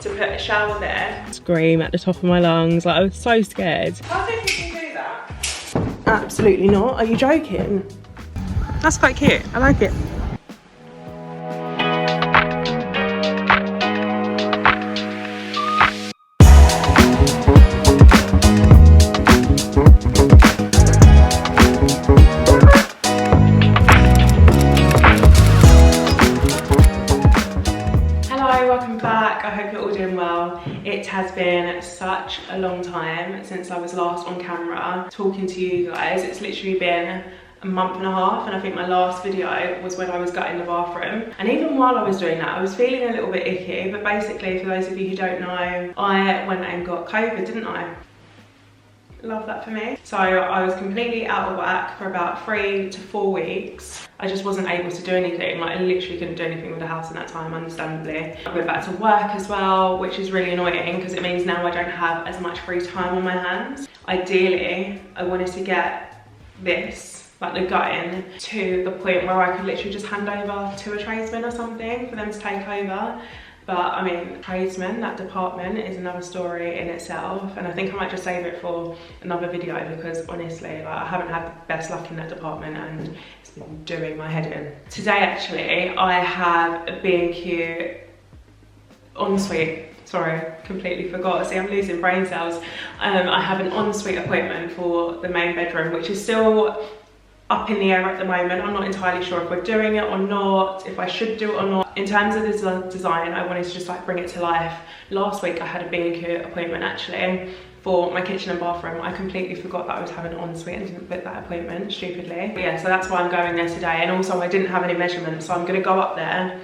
to put a shower there. Scream at the top of my lungs, like I was so scared. How do you think you can do that? Absolutely not. Are you joking? That's quite cute. I like it. It has been such a long time since I was last on camera talking to you guys. It's literally been a month and a half, and I think my last video was when I was gutting the bathroom. And even while I was doing that, I was feeling a little bit icky. But basically, for those of you who don't know, I went and got COVID, didn't I? Love that for me. So I was completely out of whack for about 3 to 4 weeks. I just wasn't able to do anything. Like I literally couldn't do anything with the house in that time, understandably. I went back to work as well, which is really annoying because it means now I don't have as much free time on my hands. Ideally, I wanted to get this, like the gutting, to the point where I could literally just hand over to a tradesman or something for them to take over. But I mean, tradesmen, that department is another story in itself, and I think I might just save it for another video because honestly, like, I haven't had the best luck in that department and it's been doing my head in. Today actually, I have a B&Q ensuite. Sorry, completely forgot. See, I'm losing brain cells. I have an ensuite appointment for the main bedroom, which is still up in the air at the moment. I'm not entirely sure if we're doing it or not, if I should do it or not. In terms of the design, I wanted to just like bring it to life. Last week I had a B&Q appointment actually for my kitchen and bathroom. I completely forgot that I was having an ensuite and didn't book that appointment, stupidly. But yeah, so that's why I'm going there today. And also I didn't have any measurements, so I'm gonna go up there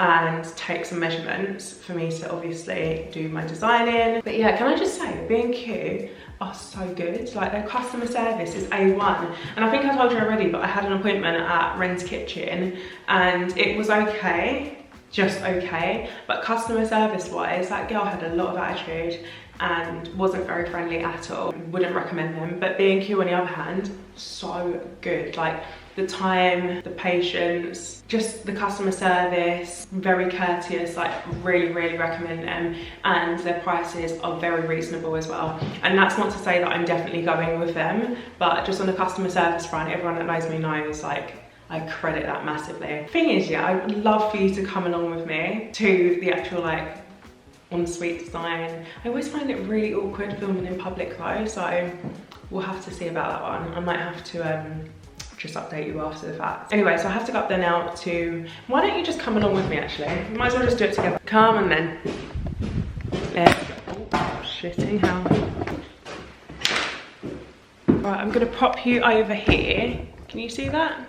and take some measurements for me to obviously do my designing. But yeah, can I just say, B&Q are so good. Like their customer service is A1. And I think I told you already, but I had an appointment at Ren's Kitchen and it was okay, just okay. But customer service wise, that girl had a lot of attitude and wasn't very friendly at all. Wouldn't recommend them. But B&Q on the other hand, so good. Like the time, the patience, just the customer service, very courteous, like really, really recommend them. And their prices are very reasonable as well. And that's not to say that I'm definitely going with them, but just on the customer service front, everyone that knows me knows, like, I credit that massively. Thing is, yeah, I would love for you to come along with me to the actual like ensuite design. I always find it really awkward filming in public though, so we'll have to see about that one. I might have to just update you after the fact. Anyway, so I have to go up there now to, why don't you just come along with me actually? We might as well just do it together. Come on then. Yeah. Oh, shitting hell. Right, I'm gonna prop you over here. Can you see that?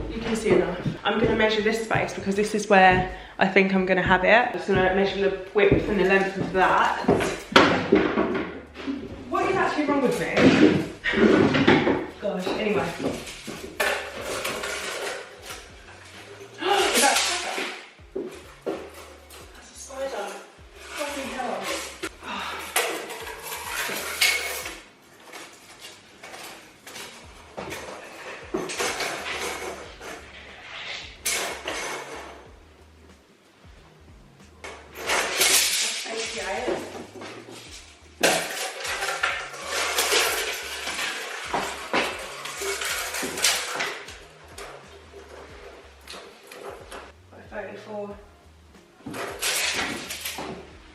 You can see enough. I'm gonna measure this space because this is where I think I'm gonna have it. I'm just gonna measure the width and the length of that. What is actually wrong with me? Gosh, anyway.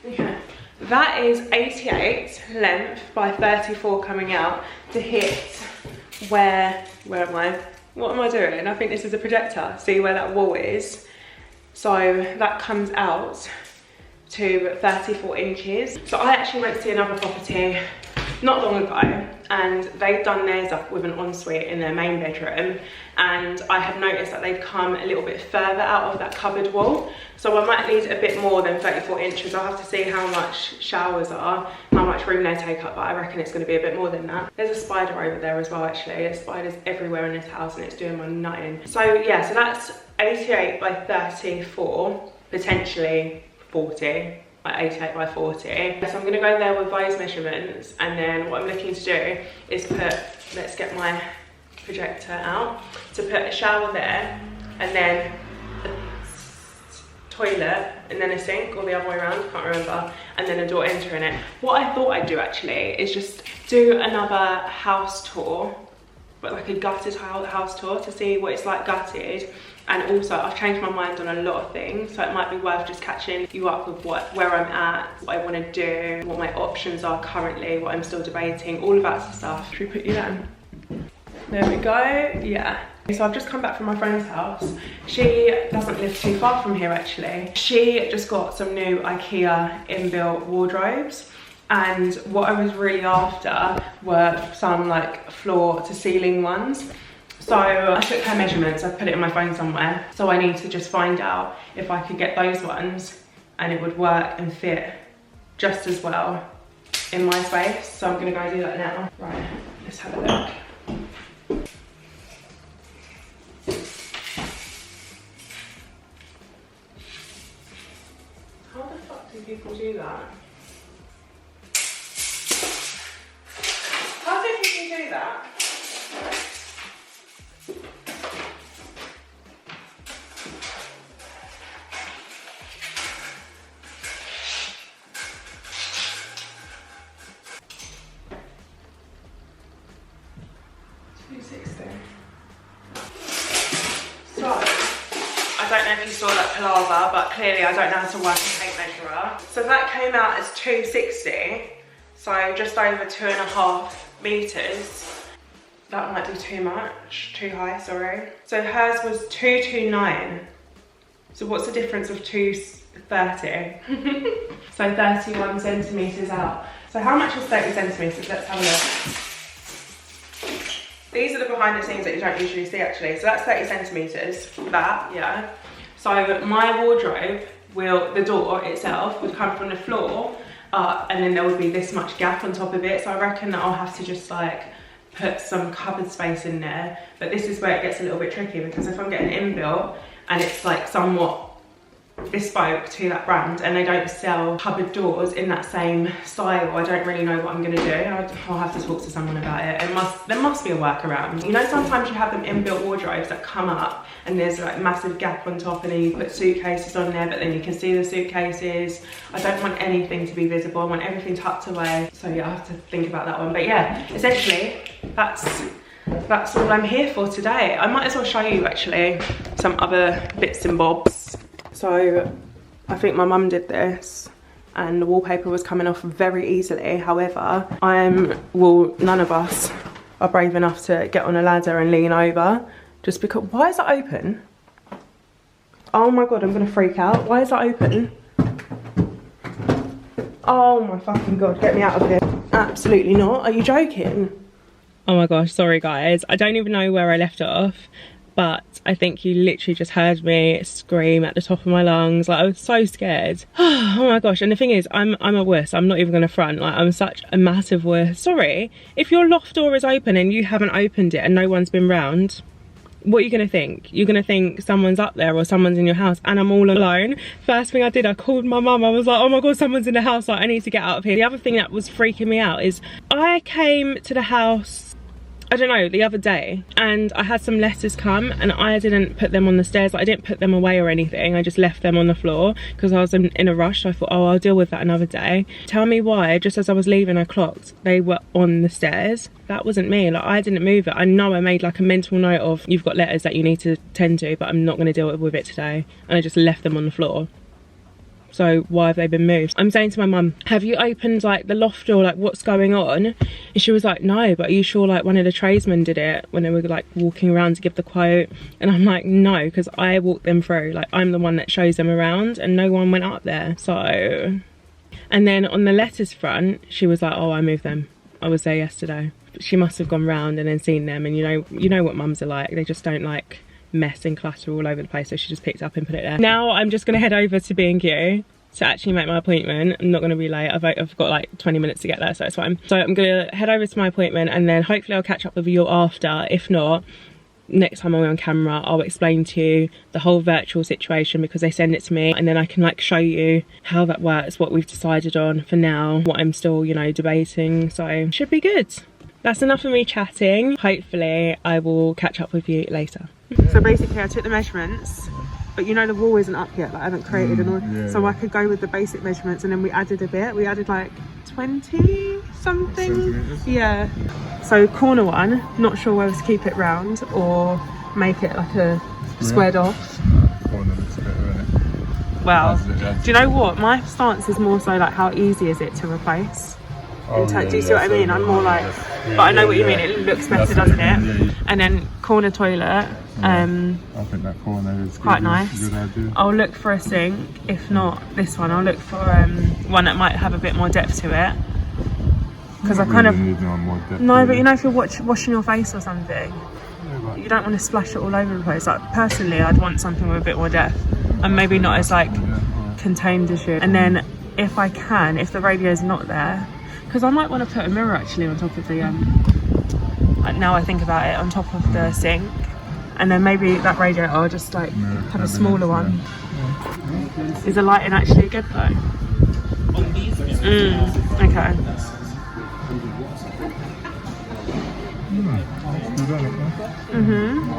Okay. That is 88 length by 34 coming out to hit where am I? What am I doing? I think this is a projector. See where that wall is? So that comes out to 34 inches. So I actually went to see another property not long ago and they'd done theirs up with an ensuite in their main bedroom, and I had noticed that they'd come a little bit further out of that cupboard wall, so I might need a bit more than 34 inches. I'll have to see how much showers are, how much room they take up, but I reckon it's going to be a bit more than that. There's a spider over there as well actually. There's spiders everywhere in this house and it's doing my nutting. So yeah, so that's 88 by 34, potentially 40. Like 88 by 40. So I'm gonna go there with those measurements, and then what I'm looking to do is put, let's get my projector out, to put a shower there and then a toilet and then a sink, or the other way around, can't remember, and then a door entering it. What I thought I'd do actually is just do another house tour, but like a gutted house tour, to see what it's like gutted. And also I've changed my mind on a lot of things, so it might be worth just catching you up with where I'm at, what I want to do, what my options are currently, what I'm still debating, all of that stuff. Should we put you down? There we go. Yeah. So I've just come back from my friend's house. She doesn't live too far from here actually. She just got some new IKEA inbuilt wardrobes, and what I was really after were some like floor to ceiling ones. So I took her measurements, I've put it in my phone somewhere. So I need to just find out if I could get those ones and it would work and fit just as well in my space. So I'm gonna go do that now. Right, let's have a look. How the fuck do people do that? How do people do that? So, I don't know if you saw that palaver, but clearly I don't know how to work a tape measurer. So that came out as 260, so just over 2.5 meters. That might be too much, too high, sorry. So hers was 229. So what's the difference of 230? So 31 centimeters out. So how much is 30 centimeters? Let's have a look. These are the behind the scenes that you don't usually see actually. So that's 30 centimeters, that, yeah. So my wardrobe the door itself would come from the floor up, and then there would be this much gap on top of it. So I reckon that I'll have to just like put some cupboard space in there. But this is where it gets a little bit tricky, because if I'm getting inbuilt and it's like somewhat bespoke to that brand and they don't sell cupboard doors in that same style, I don't really know what I'm going to do. I'll have to talk to someone about it. There must be a workaround. You know, sometimes you have them inbuilt wardrobes that come up and there's like massive gap on top, and then you put suitcases on there, but then you can see the suitcases. I don't want anything to be visible. I want everything tucked away. So yeah, I have to think about that one. But yeah, essentially that's all I'm here for today. I might as well show you actually some other bits and bobs. So I think my mum did this and the wallpaper was coming off very easily. However, none of us are brave enough to get on a ladder and lean over, just because. Why is that open? Oh my God, I'm gonna freak out. Why is that open? Oh my fucking God, get me out of here. Absolutely not. Are you joking? Oh my gosh, sorry guys. I don't even know where I left off, but I think you literally just heard me scream at the top of my lungs. Like, I was so scared. Oh my gosh. And the thing is, I'm a wuss. I'm not even gonna front. Like, I'm such a massive wuss. Sorry, if your loft door is open and you haven't opened it and no one's been round, what are you gonna think? You're gonna think someone's up there or someone's in your house, and I'm all alone. First thing I did, I called my mum. I was like, oh my God, someone's in the house. Like, I need to get out of here. The other thing that was freaking me out is I came to the house, I don't know, the other day, and I had some letters come and I didn't put them on the stairs. I didn't put them away or anything. I just left them on the floor because I was in a rush. So I thought, oh, I'll deal with that another day. Tell me why, just as I was leaving, I clocked they were on the stairs. That wasn't me. Like, I didn't move it. I know I made like a mental note of, you've got letters that you need to tend to, but I'm not going to deal with it today. And I just left them on the floor. So why have they been moved? I'm saying to my mum, have you opened like the loft door? Like, what's going on? And she was like, no, but are you sure like one of the tradesmen did it when they were like walking around to give the quote? And I'm like, no, because I walked them through. Like, I'm the one that shows them around, and no one went up there. So, and then on the letters front, she was like, oh, I moved them. I was there yesterday. But she must have gone round and then seen them, and you know what mums are like. They just don't like mess and clutter all over the place, so she just picked it up and put it there. Now I'm just gonna head over to B&Q to actually make my appointment. I'm not gonna be late. I've got like 20 minutes to get there, so it's fine. So I'm gonna head over to my appointment, and then hopefully I'll catch up with you after. If not, next time I'm on camera, I'll explain to you the whole virtual situation, because they send it to me, and then I can like show you how that works, what we've decided on for now, what I'm still, you know, debating. So should be good. That's enough of me chatting. Hopefully I will catch up with you later. So basically I took the measurements but you know the wall isn't up yet, like I haven't created an order. Yeah, so yeah. I could go with the basic measurements, and then we added a bit. We added like 20 something. Centimetres? Yeah. So corner one, not sure whether to keep it round or make it like a squared off. Corner looks better, innit? Well, Adds do you know what? My stance is more so like how easy is it to replace? Oh, Do you see what I so mean? I'm more like, yeah, but I know what you yeah. mean. It looks better, That's what doesn't I it? mean, yeah. And then corner toilet. I think that corner is Quite good, nice. Good idea. I'll look for a sink. If not this one, I'll look for one that might have a bit more depth to it. Because I kind of need no more depth, no, really. but you know, if you're washing your face or something, Yeah, but you don't want to splash it all over the place. Like personally, I'd want something with a bit more depth, and maybe not as like yeah, alright. contained as you. And then if I can, if the radio's not there, because I might want to put a mirror actually on top of the like now I think about it, on top of the sink, and then maybe that radio I'll just like Mirror have a cabinet, smaller one. yeah. Is the lighting actually good though? On these mirrors, Okay. Let's do that,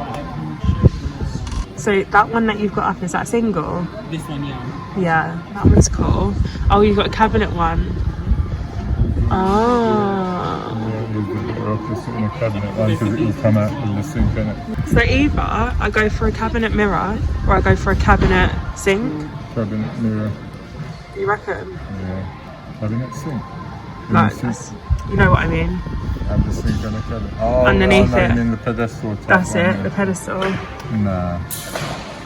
okay? So that one that you've got up, is that single? this one, yeah. Yeah, that one's cool. Oh, you've got a cabinet one. Oh. Yeah, we'll just sit in a cabinet one because it will come out with the sink in it. So either I go for a cabinet mirror or I go for a cabinet sink. Cabinet mirror, You reckon? yeah. Cabinet sink. Like, Sink. that's, you know what I mean? Have the sink on the cabinet. Oh, Underneath I it. mean the pedestal type That's one, it, yeah. the pedestal. Nah.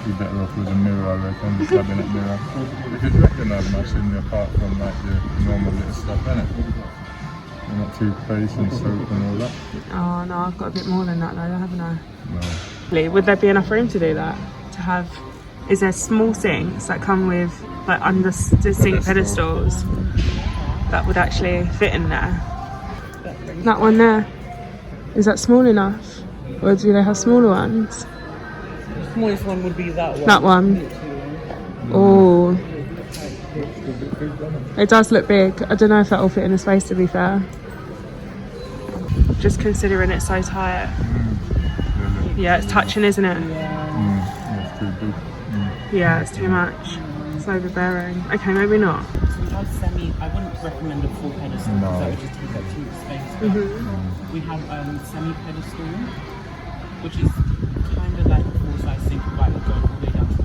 You're better off with a mirror, I reckon, the cabinet mirror. Because you recognise much in the apart from like the normal little stuff, innit? You're not toothpaste and soap and all that. Oh no, I've got a bit more than that though, haven't I? No. Would there be enough room to do that? To have, is there small sinks that come with like under the sink pedestals that would actually fit in there? That one there, is that small enough? Or do they have smaller ones? The smallest one would be that one. That one. Oh, it does look big. I don't know if that will fit in the space, to be fair. Just considering it's so tight. Yeah, it's touching, isn't it? That's too big. Yeah, it's too much. It's overbearing. Okay, maybe not. So we have I wouldn't recommend a full pedestal No. because that would just take up too much space. We have semi-pedestal, which is kind of like a full-size sink, but it goes all the way down to the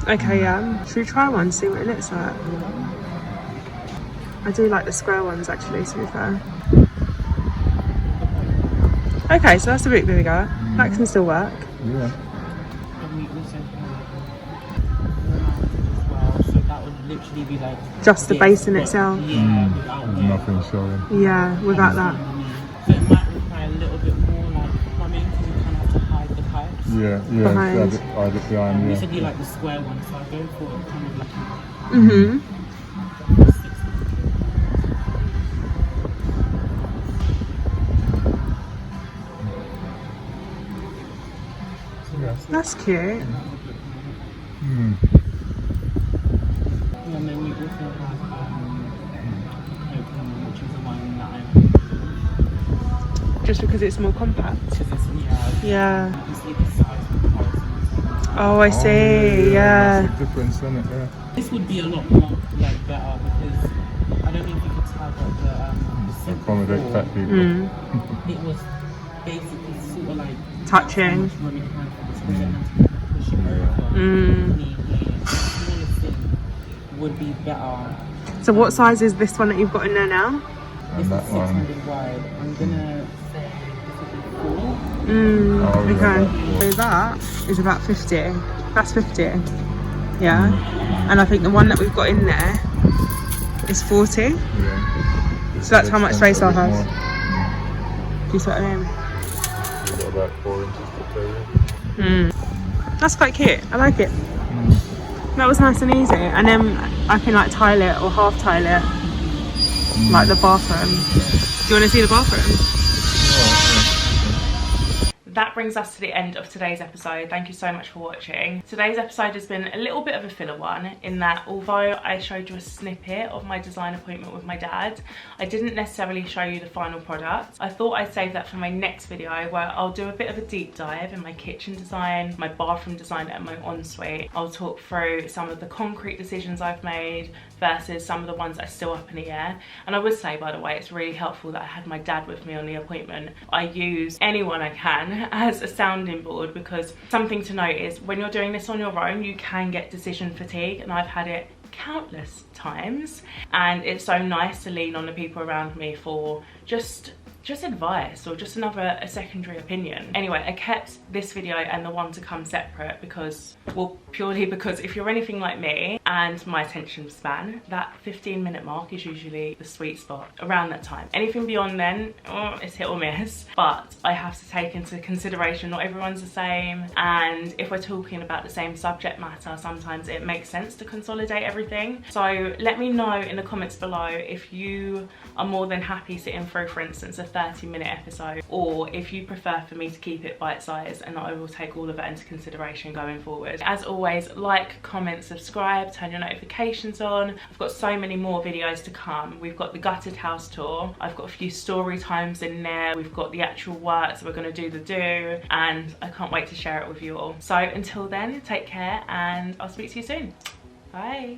floor. Okay, yeah. Should we try one, see what it looks like? I do like the square ones actually, to be fair. Okay, so that's a bit bigger. That can still work. Yeah. And we also have as well, so that would literally be like Just the this, basin but itself. Yeah, without There's nothing showing. Yeah, without that. So it might require a little bit more like plumbing because you kind of have to hide the pipes. Yeah, Behind. hide it behind, You yeah. said you like the square one, so I go for kind of like Mhm. That's cute. And then we also have Chlome, which is the one that Just because it's more compact. because it's Yeah. you can see the size comparison. Oh, I see. Yeah. That's a difference, isn't it? Yeah. This would be a lot more like better because I don't know if you could tell but the sink Accommodate before, fat people. it was basically sort of like Touching. how much room it had for the square and pushing over. The smaller sink would be better. So what size is this one that you've got in there now? This And is that one. 600 wide. I'm gonna say this would be 4. Oh, yeah, Okay. that So that is about 50. That's 50. Yeah. And I think the one that we've got in there is 40. Yeah. So that's how much space I'll have. More. Do you see what I mean? You've got about 4 inches to play with. That's quite cute. I like it. That was nice and easy. And then I can like tile it or half tile it. Like the bathroom. Do you want to see the bathroom? that brings us to the end of today's episode. Thank you so much for watching. Today's episode has been a little bit of a filler one, in that although I showed you a snippet of my design appointment with my dad, I didn't necessarily show you the final product. I thought I'd save that for my next video, where I'll do a bit of a deep dive in my kitchen design, my bathroom design and my ensuite. I'll talk through some of the concrete decisions I've made versus some of the ones that are still up in the air. And I would say, by the way, it's really helpful that I had my dad with me on the appointment. I use anyone I can as a sounding board, because something to note is when you're doing this on your own, you can get decision fatigue, and I've had it countless times, and it's so nice to lean on the people around me for just advice, or just a secondary opinion. Anyway, I kept this video and the one to come separate because, well, purely because if you're anything like me and my attention span, that 15-minute mark is usually the sweet spot around that time. Anything beyond then, oh, it's hit or miss. But I have to take into consideration not everyone's the same, and if we're talking about the same subject matter, sometimes it makes sense to consolidate everything. So let me know in the comments below if you are more than happy sitting through, for instance, a 30-minute episode, or if you prefer for me to keep it bite-sized, and I will take all of that into consideration going forward. As always, like, comment, subscribe, turn your notifications on. I've got so many more videos to come. We've got the gutted house tour, I've got a few story times in there, we've got the actual work, so we're going to do the do, and I can't wait to share it with you all. So until then, take care, and I'll speak to you soon. Bye.